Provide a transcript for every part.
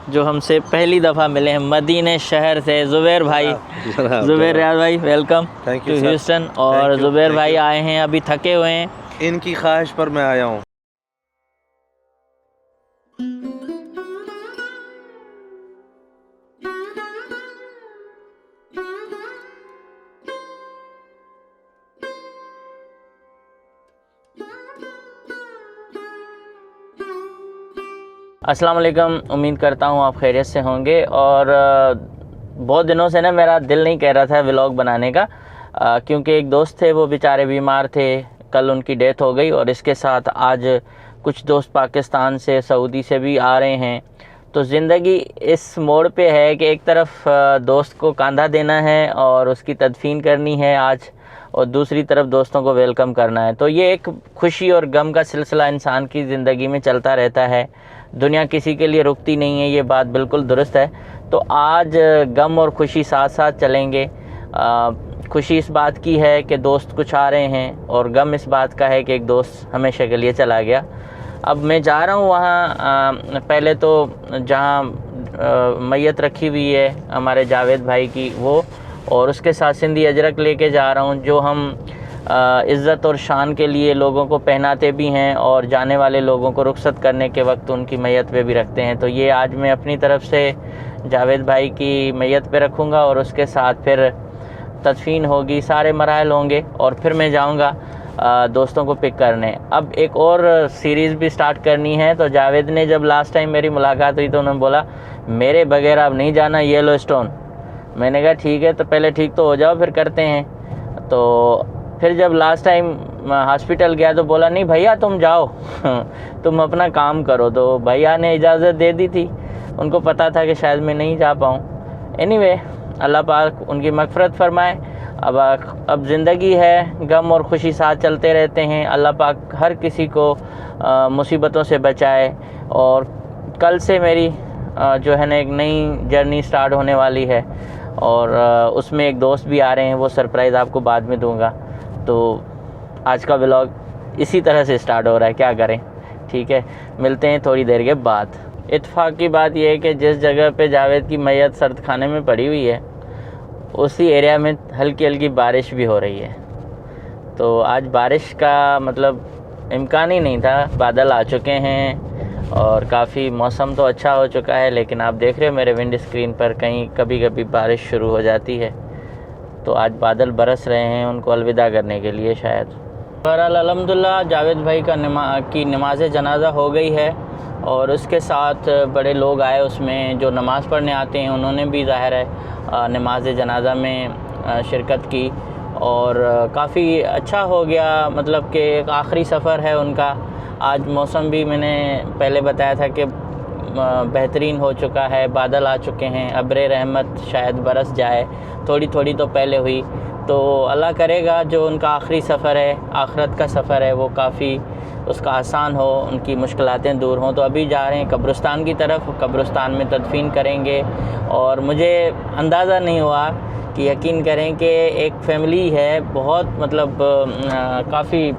जो हमसे पहली दफ़ा मिले हैं मदीने शहर से, ज़ुबैर भाई। ज़ुबैर रियाज भाई, वेलकम टू ह्यूस्टन। और ज़ुबैर भाई आए हैं, अभी थके हुए हैं, इनकी ख्वाहिश पर मैं आया हूँ। अस्सलाम वालेकुम। उम्मीद करता हूँ आप खैरियत से होंगे। और बहुत दिनों से ना मेरा दिल नहीं कह रहा था व्लॉग बनाने का, क्योंकि एक दोस्त थे, वो बेचारे बीमार थे, कल उनकी डेथ हो गई। और इसके साथ आज कुछ दोस्त पाकिस्तान से, सऊदी से भी आ रहे हैं। तो ज़िंदगी इस मोड़ पे है कि एक तरफ दोस्त को कंधा देना है और उसकी तदफीन करनी है आज, और दूसरी तरफ दोस्तों को वेलकम करना है। तो ये एक खुशी और गम का सिलसिला इंसान की ज़िंदगी में चलता रहता है। दुनिया किसी के लिए रुकती नहीं है, ये बात बिल्कुल दुरुस्त है। तो आज गम और खुशी साथ साथ चलेंगे। खुशी इस बात की है कि दोस्त कुछ आ रहे हैं, और गम इस बात का है कि एक दोस्त हमेशा के लिए चला गया। अब मैं जा रहा हूँ वहाँ, पहले तो जहाँ मैयत रखी हुई है हमारे जावेद भाई की, वो, और उसके साथ सिंधी अजरक लेके जा रहा हूँ, जो हम इज़्ज़त और शान के लिए लोगों को पहनाते भी हैं और जाने वाले लोगों को रुखसत करने के वक्त उनकी मैयत पे भी रखते हैं। तो ये आज मैं अपनी तरफ से जावेद भाई की मैयत पे रखूँगा, और उसके साथ फिर तदफीन होगी, सारे मराहल होंगे, और फिर मैं जाऊँगा दोस्तों को पिक करने। अब एक और सीरीज़ भी स्टार्ट करनी है। तो जावेद ने जब लास्ट टाइम मेरी मुलाकात हुई तो उन्होंने बोला मेरे बगैर अब नहीं जाना येलो स्टोन। मैंने कहा ठीक है, तो पहले ठीक तो हो जाओ फिर करते हैं। तो फिर जब लास्ट टाइम हॉस्पिटल गया तो बोला नहीं भैया तुम जाओ तुम अपना काम करो। तो भैया ने इजाज़त दे दी थी, उनको पता था कि शायद मैं नहीं जा पाऊँ। एनीवे, अल्लाह पाक उनकी मग़फ़िरत फरमाए। अब ज़िंदगी है, गम और खुशी साथ चलते रहते हैं। अल्लाह पाक हर किसी को मुसीबतों से बचाए। और कल से मेरी जो है ना एक नई जर्नी स्टार्ट होने वाली है, और उसमें एक दोस्त भी आ रहे हैं, वो सरप्राइज़ आपको बाद में दूंगा। तो आज का व्लॉग इसी तरह से स्टार्ट हो रहा है, क्या करें। ठीक है, मिलते हैं थोड़ी देर के बाद। इत्तेफाक की बात यह है कि जिस जगह पे जावेद की मैयत सर्द खाने में पड़ी हुई है, उसी एरिया में हल्की हल्की बारिश भी हो रही है। तो आज बारिश का मतलब इम्कान ही नहीं था। बादल आ चुके हैं और काफ़ी मौसम तो अच्छा हो चुका है, लेकिन आप देख रहे हो मेरे विंड स्क्रीन पर कहीं कभी कभी बारिश शुरू हो जाती है। तो आज बादल बरस रहे हैं उनको अलविदा करने के लिए शायद। बहरहाल अल्हम्दुलिल्लाह जावेद भाई का नमाज जनाजा हो गई है, और उसके साथ बड़े लोग आए उसमें जो नमाज़ पढ़ने आते हैं, उन्होंने भी ज़ाहिर है नमाज जनाजा में शिरकत की, और काफ़ी अच्छा हो गया। मतलब कि एक आखिरी सफ़र है उनका। आज मौसम भी मैंने पहले बताया था कि बेहतरीन हो चुका है, बादल आ चुके हैं, अब्रे रहमत शायद बरस जाए, थोड़ी थोड़ी तो पहले हुई। तो अल्लाह करेगा जो उनका आखिरी सफ़र है, आखिरत का सफ़र है, वो काफ़ी उसका आसान हो, उनकी मुश्किलातें दूर हों। तो अभी जा रहे हैं कब्रिस्तान की तरफ, कब्रिस्तान में तदफीन करेंगे। और मुझे अंदाज़ा नहीं हुआ कि, यकीन करें कि एक फ़ैमिली है बहुत, मतलब काफ़ी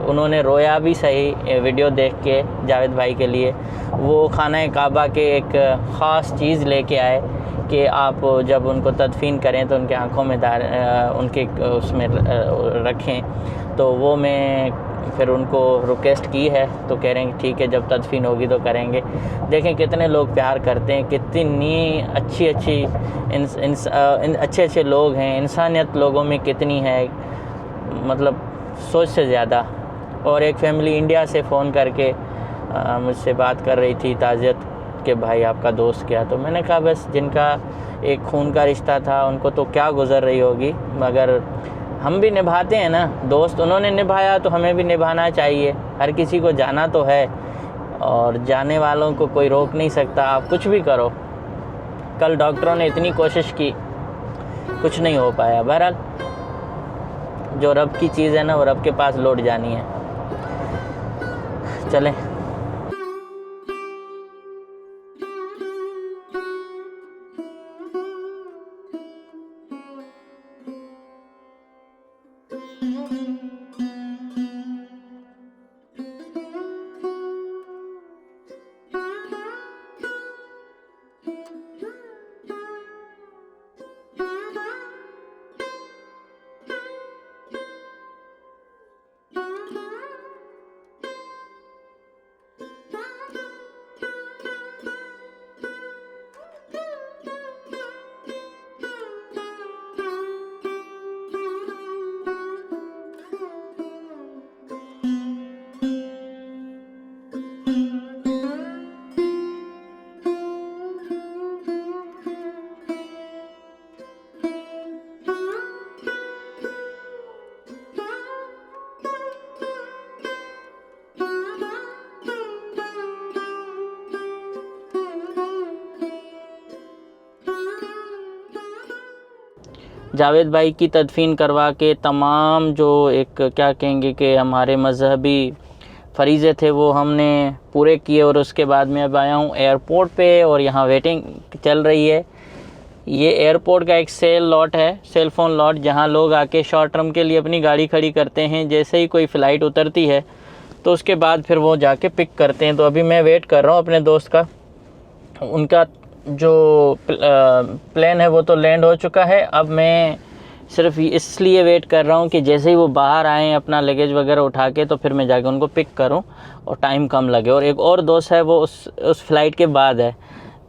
उन्होंने रोया भी सही वीडियो देख के जावेद भाई के लिए। वो खाना काबा के एक ख़ास चीज़ लेके आए कि आप जब उनको तदफीन करें तो उनके आँखों में उनके उसमें रखें। तो वो मैं फिर उनको रिक्वेस्ट की है, तो कह रहे हैं ठीक है जब तदफीन होगी तो करेंगे। देखें कितने लोग प्यार करते हैं, कितनी अच्छे अच्छे लोग हैं, इंसानियत लोगों में कितनी है, मतलब सोच से ज़्यादा। और एक फ़ैमिली इंडिया से फ़ोन करके मुझसे बात कर रही थी ताज़ियत कि भाई आपका दोस्त क्या। तो मैंने कहा बस जिनका एक खून का रिश्ता था उनको तो क्या गुज़र रही होगी, मगर हम भी निभाते हैं ना। दोस्त उन्होंने निभाया तो हमें भी निभाना चाहिए। हर किसी को जाना तो है, और जाने वालों को कोई रोक नहीं सकता, आप कुछ भी करो। कल डॉक्टरों ने इतनी कोशिश की, कुछ नहीं हो पाया। बहरहाल जो रब की चीज़ है ना, वो रब के पास लौट जानी है। चलें। जावेद भाई की तदफीन करवा के तमाम जो एक क्या कहेंगे कि हमारे मजहबी फरीज़े थे वो हमने पूरे किए। और उसके बाद मैं अब आया हूँ एयरपोर्ट पे और यहाँ वेटिंग चल रही है। ये एयरपोर्ट का एक सेल लॉट है, सेल फ़ोन लॉट, जहाँ लोग आके शॉर्ट टर्म के लिए अपनी गाड़ी खड़ी करते हैं। जैसे ही कोई फ़्लाइट उतरती है तो उसके बाद फिर वो जाके पिक करते हैं। तो अभी मैं वेट कर रहा हूँ अपने दोस्त का। उनका जो प्लेन है वो तो लैंड हो चुका है। अब मैं सिर्फ इसलिए वेट कर रहा हूँ कि जैसे ही वो बाहर आएँ अपना लगेज वगैरह उठा के, तो फिर मैं जाके उनको पिक करूँ और टाइम कम लगे। और एक और दोस्त है वो उस फ़्लाइट के बाद है,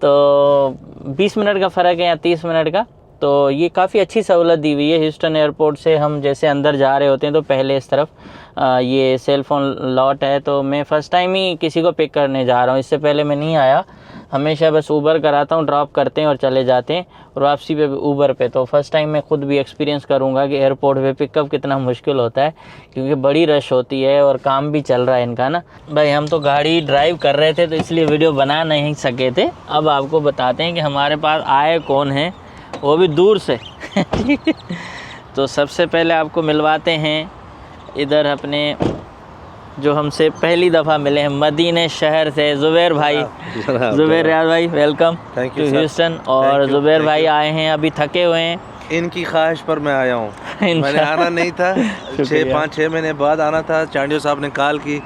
तो 20 मिनट का फ़र्क है या 30 मिनट का। तो ये काफ़ी अच्छी सहूलत दी हुई है ह्यूस्टन एयरपोर्ट से। हम जैसे अंदर जा रहे होते हैं तो पहले इस तरफ ये सेल फ़ोन लॉट है। तो मैं फ़र्स्ट टाइम ही किसी को पिक करने जा रहा हूँ, इससे पहले मैं नहीं आया। हमेशा बस ऊबर कराता हूँ, ड्रॉप करते हैं और चले जाते हैं, और वापसी पे भी ऊबर पे। तो फर्स्ट टाइम मैं खुद भी एक्सपीरियंस करूँगा कि एयरपोर्ट पे पिकअप कितना मुश्किल होता है, क्योंकि बड़ी रश होती है और काम भी चल रहा है इनका ना। भाई हम तो गाड़ी ड्राइव कर रहे थे तो इसलिए वीडियो बना नहीं सके थे। अब आपको बताते हैं कि हमारे पास आए कौन है, वो भी दूर से। तो सबसे पहले आपको मिलवाते हैं इधर अपने जो हमसे पहली दफ़ा मिले हैं मदीने शहर से, ज़ुबैर भाई। ज़ुबैर रियाज भाई, वेलकम टू ह्यूस्टन। और ज़ुबैर भाई आए हैं, अभी थके हुए हैं। इनकी ख्वाहिश पर मैं आया हूँ। मैंने आना नहीं था, 5-6 महीने बाद आना था। चांडियो साहब ने कॉल की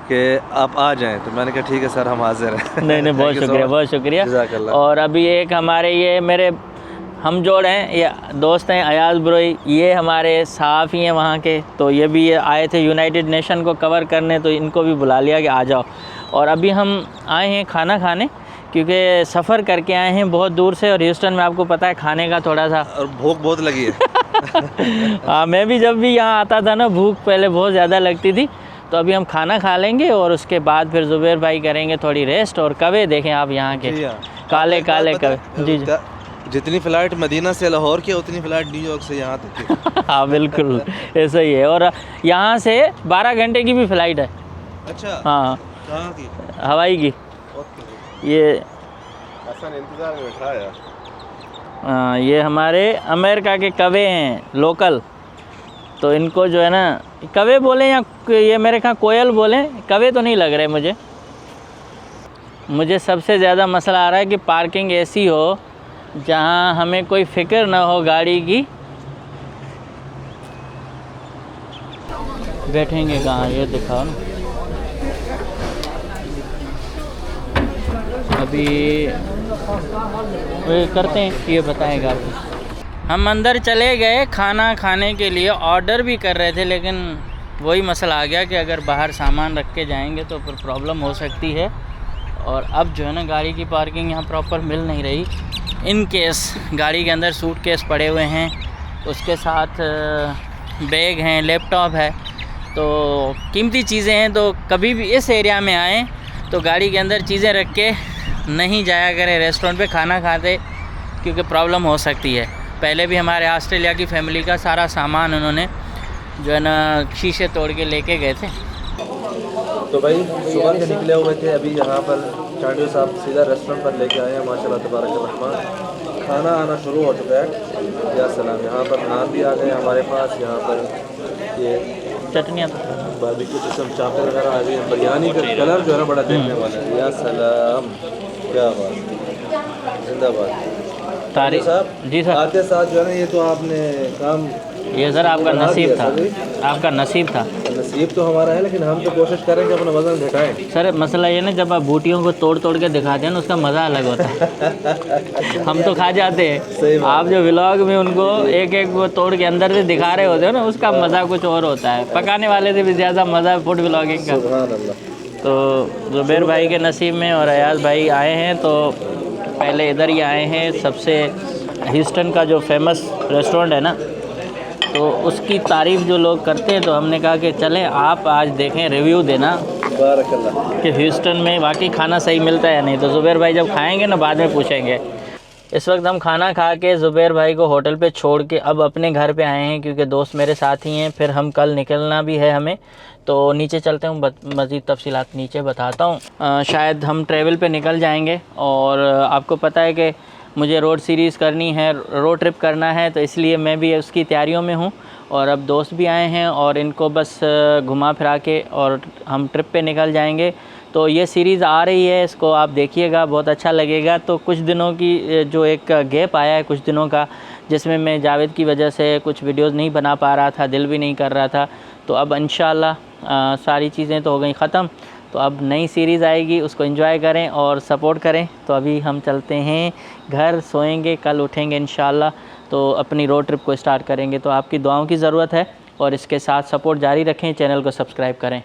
कि आप आ जाएं, तो मैंने कहा ठीक है सर, हम हाजिर हैं। नहीं, बहुत शुक्रिया, बहुत शुक्रिया। और अभी एक हमारे ये मेरे हम जोड़ हैं, ये दोस्त हैं अयाज ब्रोई, ये हमारे सहाफ़ी हैं वहाँ के। तो ये भी आए थे यूनाइटेड नेशन को कवर करने, तो इनको भी बुला लिया कि आ जाओ। और अभी हम आए हैं खाना खाने, क्योंकि सफ़र करके आए हैं बहुत दूर से, और ह्यूस्टन में आपको पता है खाने का थोड़ा सा और भूख बहुत लगी है। हाँ, मैं भी जब भी यहाँ आता था ना, भूख पहले बहुत ज़्यादा लगती थी। तो अभी हम खाना खा लेंगे और उसके बाद फिर ज़ुबैर भाई करेंगे थोड़ी रेस्ट। और कवे देखें आप यहाँ के काले काले कवे। जी जी, जितनी फ़्लाइट मदीना से लाहौर की, उतनी फ़्लाइट न्यूयॉर्क से यहाँ तक की। हाँ बिल्कुल ऐसा ही है। और यहाँ से 12 घंटे की भी फ़्लाइट है। अच्छा, हाँ, कहाँ की? हवाई की। ये इंतज़ार में बैठा है। हाँ, ये हमारे अमेरिका के कवे हैं लोकल। तो इनको जो है ना, कवे बोलें या ये मेरे यहाँ कोयल बोलें, कवे तो नहीं लग रहे मुझे सबसे ज़्यादा मसला आ रहा है कि पार्किंग ऐसी हो जहाँ हमें कोई फ़िक्र ना हो गाड़ी की। बैठेंगे कहाँ, ये दिखाओ ना। अभी वे करते हैं, ये बताएगा आपको। हम अंदर चले गए खाना खाने के लिए, ऑर्डर भी कर रहे थे, लेकिन वही मसला आ गया कि अगर बाहर सामान रख के जाएंगे तो फिर प्रॉब्लम हो सकती है। और अब जो है ना, गाड़ी की पार्किंग यहाँ प्रॉपर मिल नहीं रही। इन केस गाड़ी के अंदर सूटकेस पड़े हुए हैं, उसके साथ बैग हैं, लैपटॉप है, तो कीमती चीज़ें हैं। तो कभी भी इस एरिया में आएँ तो गाड़ी के अंदर चीज़ें रख के नहीं जाया करें रेस्टोरेंट पे खाना खाते, क्योंकि प्रॉब्लम हो सकती है। पहले भी हमारे ऑस्ट्रेलिया की फैमिली का सारा सामान उन्होंने जो है ना शीशे तोड़ के लेके गए थे। तो भाई सुबह के निकले हुए थे, अभी यहाँ पर चांडियो साहब सीधा रेस्टोरेंट पर लेके आए हैं। माशाल्लाह तबारक रहमान, खाना आना शुरू हो चुका है। या सलाम, यहाँ पर नान भी आ गए हमारे पास। यहाँ पर ये चटनियाँ, बारबेक्यू सिस्टम, चावल वगैरह आ गई है। बिरयानी का कलर जो है ना बड़ा देखने वाला है। या सलाम, क्या बात, जिंदाबाद। तारीफ साहब जी सर। आते साथ जो है ना, ये तो आपने काम, ये सर आपका नसीब था, आपका नसीब था। नसीब तो हमारा है, लेकिन हम तो कोशिश करेंगे अपना वजन घटाएं। सर मसला ये ना, जब आप बूटियों को तोड़ तोड़ के दिखाते हैं ना, उसका मज़ा अलग होता है। हम तो खा जाते हैं, आप जो व्लॉग में उनको एक एक वो तोड़ के अंदर से दिखा रहे होते हो ना, उसका मज़ा कुछ और होता है। पकाने वाले से भी ज़्यादा मज़ा है फूड व्लॉगिंग का। तो ज़ुबैर भाई के नसीब में और अयाज भाई आए हैं, तो पहले इधर ही आए हैं। सबसे ह्यूस्टन का जो फेमस रेस्टोरेंट है ना, तो उसकी तारीफ़ जो लोग करते हैं, तो हमने कहा कि चलें आप आज देखें, रिव्यू देना कि ह्यूस्टन में वाकई खाना सही मिलता है या नहीं। तो ज़ुबैर भाई जब खाएंगे ना, बाद में पूछेंगे। इस वक्त हम खाना खा के ज़ुबैर भाई को होटल पे छोड़ के अब अपने घर पे आए हैं, क्योंकि दोस्त मेरे साथ ही हैं। फिर हम कल निकलना भी है हमें, तो नीचे चलते हूँ, मज़ीद तफसीलात नीचे बताता हूँ। शायद हम ट्रैवल पे निकल जाएंगे। और आपको पता है कि मुझे रोड सीरीज़ करनी है, रोड ट्रिप करना है, तो इसलिए मैं भी उसकी तैयारियों में हूँ। और अब दोस्त भी आए हैं और इनको बस घुमा फिरा के और हम ट्रिप पे निकल जाएंगे। तो ये सीरीज़ आ रही है, इसको आप देखिएगा, बहुत अच्छा लगेगा। तो कुछ दिनों की जो एक गैप आया है कुछ दिनों का, जिसमें मैं जावेद की वजह से कुछ वीडियोस नहीं बना पा रहा था, दिल भी नहीं कर रहा था, तो अब इंशाल्लाह सारी चीज़ें तो हो गई ख़त्म। तो अब नई सीरीज़ आएगी, उसको एंजॉय करें और सपोर्ट करें। तो अभी हम चलते हैं घर, सोएंगे, कल उठेंगे इंशाल्लाह, तो अपनी रोड ट्रिप को स्टार्ट करेंगे। तो आपकी दुआओं की ज़रूरत है और इसके साथ सपोर्ट जारी रखें, चैनल को सब्सक्राइब करें।